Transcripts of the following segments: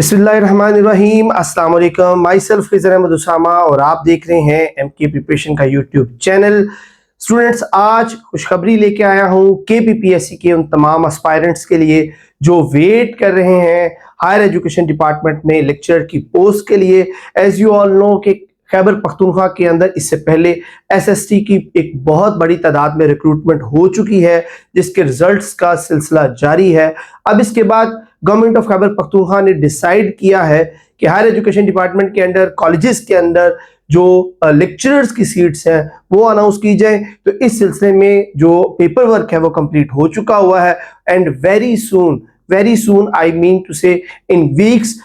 बिस्मिल्लाहिर्रहमानिर्रहीम, अस्सलाम वालेकुम। माई सेल्फ खिज़र अहमद उसामा और आप देख रहे हैं एमके प्रिपरेशन का यूट्यूब चैनल। स्टूडेंट्स, आज खुशखबरी लेके आया हूँ केपीपीएससी के उन तमाम एस्पायरेंट्स के लिए जो वेट कर रहे हैं हायर एजुकेशन डिपार्टमेंट में लेक्चरर की पोस्ट के लिए। एज यू ऑल नो कि खैबर पख्तूनख्वा के अंदर इससे पहले एसएसटी की एक बहुत बड़ी तादाद में रिक्रूटमेंट हो चुकी है, जिसके रिजल्ट्स का सिलसिला जारी है। अब इसके बाद गवर्नमेंट ऑफ खैबर पख्तूनख्वा ने डिसाइड किया है कि हायर एजुकेशन डिपार्टमेंट के अंदर, कॉलेजेस के अंदर जो लेक्चरर्स की सीट्स हैं वो अनाउंस की जाए। तो इस सिलसिले में जो पेपर वर्क है वो कंप्लीट हो चुका हुआ है and very soon I mean to say in weeks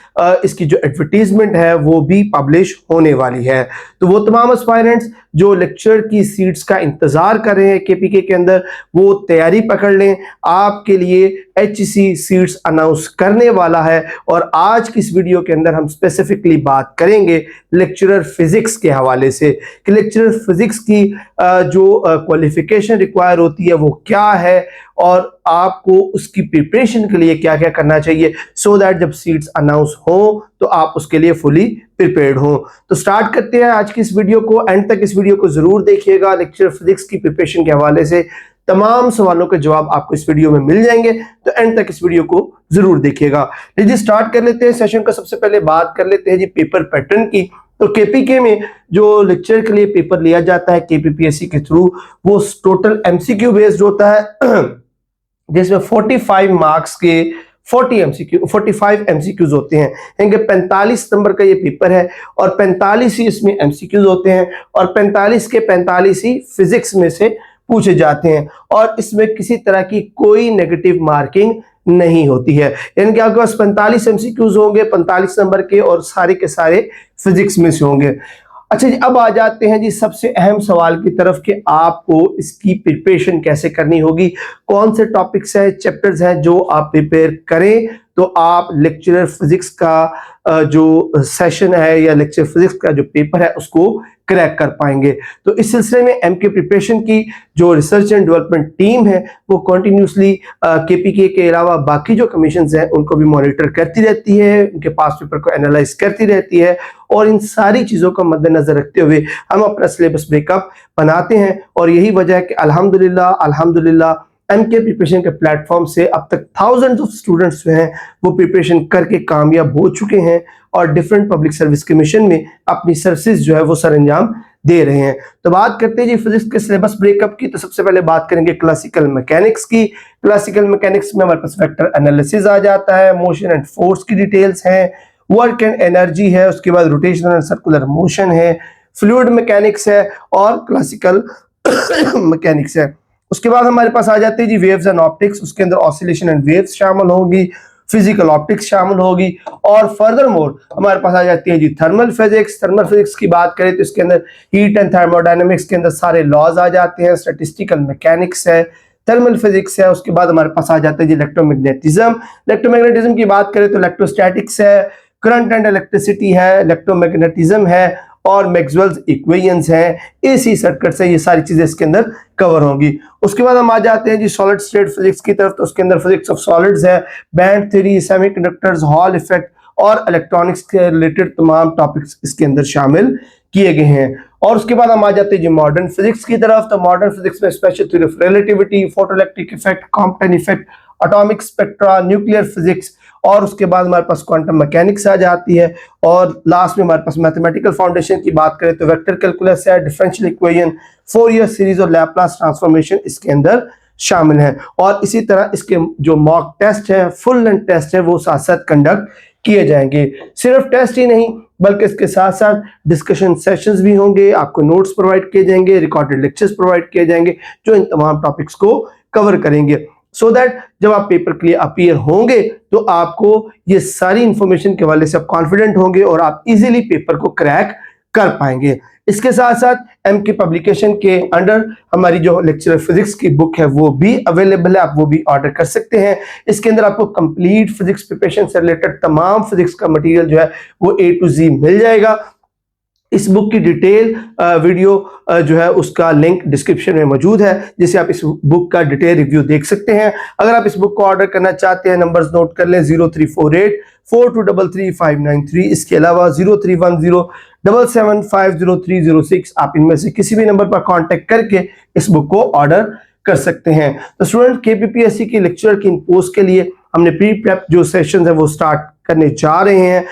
इसकी जो एडवर्टीजमेंट है वो भी पब्लिश होने वाली है। तो वो तमाम एस्पायरेंट्स जो लेक्चर की सीट्स का इंतजार कर रहे हैं केपीके के अंदर, वो तैयारी पकड़ लें। आपके लिए एचईसी सीट्स अनाउंस करने वाला है और आज की इस वीडियो के अंदर हम स्पेसिफिकली बात करेंगे लेक्चरर फिजिक्स के हवाले से कि लेक्चरर फिजिक्स की जो क्वालिफिकेशन रिक्वायर होती है वो क्या है और आपको उसकी प्रिपरेशन के लिए क्या क्या करना चाहिए सो दैट जब सीट्स अनाउंस हो तो आप उसके लिए फुली प्रिपेयर्ड हो। तो स्टार्ट करते हैं आज की इस वीडियो को। एंड तक इस वीडियो को जरूर देखिएगा। लेक्चर फिजिक्स की प्रिपरेशन के हवाले से तमाम सवालों के जवाब आपको इस वीडियो में मिल जाएंगे, तो एंड तक इस वीडियो को जरूर देखिएगा। लीजिए स्टार्ट कर लेते हैं सेशन का। सबसे पहले बात कर लेते हैं जी पेपर पैटर्न की। तो केपीके में जो लेक्चर के लिए पेपर लिया जाता है केपीपीएससी के थ्रू, वो टोटल एमसीक्यू बेस्ड होता है, जिसमें 45 मार्क्स के 45 एमसीक्यूज होते हैं। यानी 45 नंबर का ये पेपर है और 45 ही इसमें एमसीक्यूज होते हैं और 45 के 45 ही फिजिक्स में से पूछे जाते हैं और इसमें किसी तरह की कोई नेगेटिव मार्किंग नहीं होती है। यानी कि आपके पास 45 एमसीक्यूज होंगे 45 नंबर के और सारे के सारे फिजिक्स में से होंगे। अच्छा जी, अब आ जाते हैं जी सबसे अहम सवाल की तरफ कि आपको इसकी प्रिपरेशन कैसे करनी होगी, कौन से टॉपिक्स हैं, चैप्टर्स हैं जो आप प्रिपेयर करें तो आप लेक्चरर फिजिक्स का जो सेशन है या लेक्चर फिजिक्स का जो पेपर है उसको क्रैक कर पाएंगे। तो इस सिलसिले में एमके प्रिपरेशन की जो रिसर्च एंड डेवलपमेंट टीम है वो कंटिन्यूसली केपीके के अलावा बाकी जो कमीशंस हैं उनको भी मॉनिटर करती रहती है, उनके पास पेपर को एनालाइज करती रहती है और इन सारी चीज़ों को मद्देनजर रखते हुए हम अपना सिलेबस ब्रेकअप बनाते हैं। और यही वजह है कि अल्हम्दुलिल्लाह एमके प्रिपरेशन के प्लेटफॉर्म से अब तक थाउजेंड्स ऑफ स्टूडेंट्स जो हैं वो प्रिपरेशन करके कामयाब हो चुके हैं और डिफरेंट पब्लिक सर्विस कमीशन में अपनी सर्विसेज जो है वो सर अंजाम दे रहे हैं। तो बात करते हैं जी फिजिक्स के सिलेबस ब्रेकअप की। तो सबसे पहले बात करेंगे क्लासिकल मैकेनिक्स की। क्लासिकल मैकेनिक्स में हमारे पास वेक्टर एनालिसिस आ जाता है, मोशन एंड फोर्स की डिटेल्स हैं, वर्क एंड एनर्जी है, उसके बाद रोटेशनल एंड सर्कुलर मोशन है, फ्लूइड मैकेनिक्स है और क्लासिकल मैकेनिक्स है। उसके बाद हमारे पास आ जाते हैं जी वेव्स एंड ऑप्टिक्स। उसके अंदर ऑसिलेशन एंड वेव्स शामिल होगी, फिजिकल ऑप्टिक्स शामिल होगी और फर्दर मोर हमारे पास आ जाती है जी थर्मल फिजिक्स। थर्मल फिजिक्स की बात करें तो इसके अंदर हीट एंड थर्मोडायनेमिक्स के अंदर सारे लॉज आ जाते हैं, स्टैटिस्टिकल मैकेनिक्स है, थर्मल फिजिक्स है। उसके बाद हमारे पास आ जाता है जी इलेक्ट्रोमैग्नेटिज्म की बात करें तो इलेक्ट्रोस्टैटिक्स है, करंट एंड इलेक्ट्रिसिटी है, इलेक्ट्रोमैग्नेटिज्म है और मैक्सवेल्स इक्वेशंस हैं, एसी सर्किट्स है। ये सारी चीजें इसके अंदर कवर होंगी। उसके बाद हम आ जाते हैं जी सॉलिड स्टेट फिजिक्स की तरफ। तो उसके अंदर फिजिक्स ऑफ सॉलिड्स है, band theory, semiconductors, hall effect और इलेक्ट्रॉनिक्स के रिलेटेड तमाम टॉपिक्स इसके अंदर शामिल किए गए हैं। और उसके बाद हम आ जाते हैं जी मॉडर्न फिजिक्स की तरफ। तो मॉडर्न फिजिक्स में special theory of relativity, photoelectric effect, Compton effect, atomic spectra, nuclear physics और उसके बाद हमारे पास क्वांटम मैकेनिक्स आ जाती है। और लास्ट में हमारे पास मैथमेटिकल फाउंडेशन की बात करें तो वेक्टर कैलकुलस है, डिफरेंशियल इक्वेशन, फोरियर सीरीज और लैप्लास ट्रांसफॉर्मेशन इसके अंदर शामिल है। और इसी तरह इसके जो मॉक टेस्ट है, फुल लेंथ टेस्ट है, वो साथ साथ कंडक्ट किए जाएंगे। सिर्फ टेस्ट ही नहीं बल्कि इसके साथ साथ डिस्कशन सेशंस भी होंगे, आपको नोट्स प्रोवाइड किए जाएंगे, रिकॉर्डेड लेक्चर्स प्रोवाइड किए जाएंगे जो इन तमाम टॉपिक्स को कवर करेंगे सो दैट जब आप पेपर के लिए अपीयर होंगे तो आपको ये सारी इंफॉर्मेशन के हवाले से आप कॉन्फिडेंट होंगे और आप इजीली पेपर को क्रैक कर पाएंगे। इसके साथ साथ एमके पब्लिकेशन के अंडर हमारी जो लेक्चरर फिजिक्स की बुक है वो भी अवेलेबल है, आप वो भी ऑर्डर कर सकते हैं। इसके अंदर आपको कंप्लीट फिजिक्स प्रिपरेशन से रिलेटेड तमाम फिजिक्स का मटेरियल जो है वो A to Z मिल जाएगा। इस बुक की डिटेल वीडियो जो है उसका लिंक डिस्क्रिप्शन में मौजूद है, जिसे आप इस बुक का डिटेल रिव्यू देख सकते हैं। अगर आप इस बुक को ऑर्डर करना चाहते हैं, नंबर्स नोट कर लें 0348 42333593। इसके अलावा 031077503006 आप इनमें से किसी भी नंबर पर कांटेक्ट करके इस बुक को ऑर्डर कर सकते हैं। तो स्टूडेंट, केपीपीएससी की लेक्चर की इन पोस्ट के लिए हमने प्री प्रेप जो सेशन है वो स्टार्ट करने जा रहे हैं।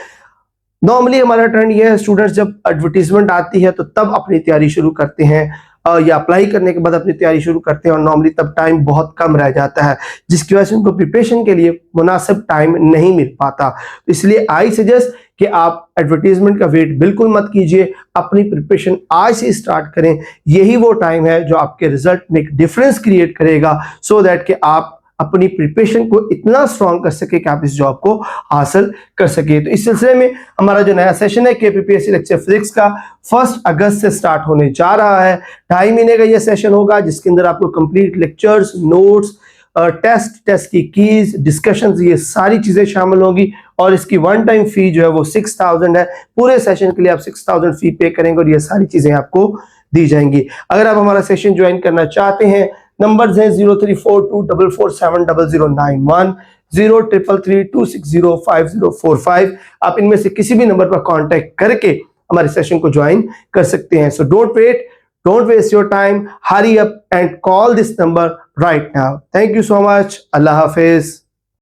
नॉर्मली हमारा ट्रेंड ये है, स्टूडेंट्स जब एडवर्टीजमेंट आती है तो तब अपनी तैयारी शुरू करते हैं या अप्लाई करने के बाद अपनी तैयारी शुरू करते हैं, और नॉर्मली तब टाइम बहुत कम रह जाता है, जिसकी वजह से उनको प्रिपरेशन के लिए मुनासिब टाइम नहीं मिल पाता। तो इसलिए आई सजेस्ट कि आप एडवर्टीजमेंट का वेट बिल्कुल मत कीजिए, अपनी प्रिपरेशन आज से स्टार्ट करें। यही वो टाइम है जो आपके रिजल्ट में एक डिफरेंस क्रिएट करेगा, सो दैट कि आप अपनी प्रिपरेशन को इतना स्ट्रॉन्ग कर सके कि आप इस जॉब को हासिल कर सके। तो इस सिलसिले में हमारा जो नया सेशन है केपीपीएससी लेक्चर फिजिक्स का 1 अगस्त से स्टार्ट होने जा रहा है। 2.5 महीने का यह सेशन होगा, जिसके अंदर आपको कंप्लीट लेक्चर्स, नोट्स, टेस्ट की कीज, डिस्कशंस, ये सारी चीजें शामिल होंगी। और इसकी वन टाइम फी जो है वो 6000 है। पूरे सेशन के लिए आप 6000 फी पे करेंगे और ये सारी चीजें आपको दी जाएंगी। अगर आप हमारा सेशन ज्वाइन करना चाहते हैं, नंबर्स हैं 0342447091, 0333260545। आप इनमें से किसी भी नंबर पर कांटेक्ट करके हमारे सेशन को ज्वाइन कर सकते हैं। So don't wait, don't waste your time, hurry up and call this number right now. Thank you so much. अल्लाह हाफिज।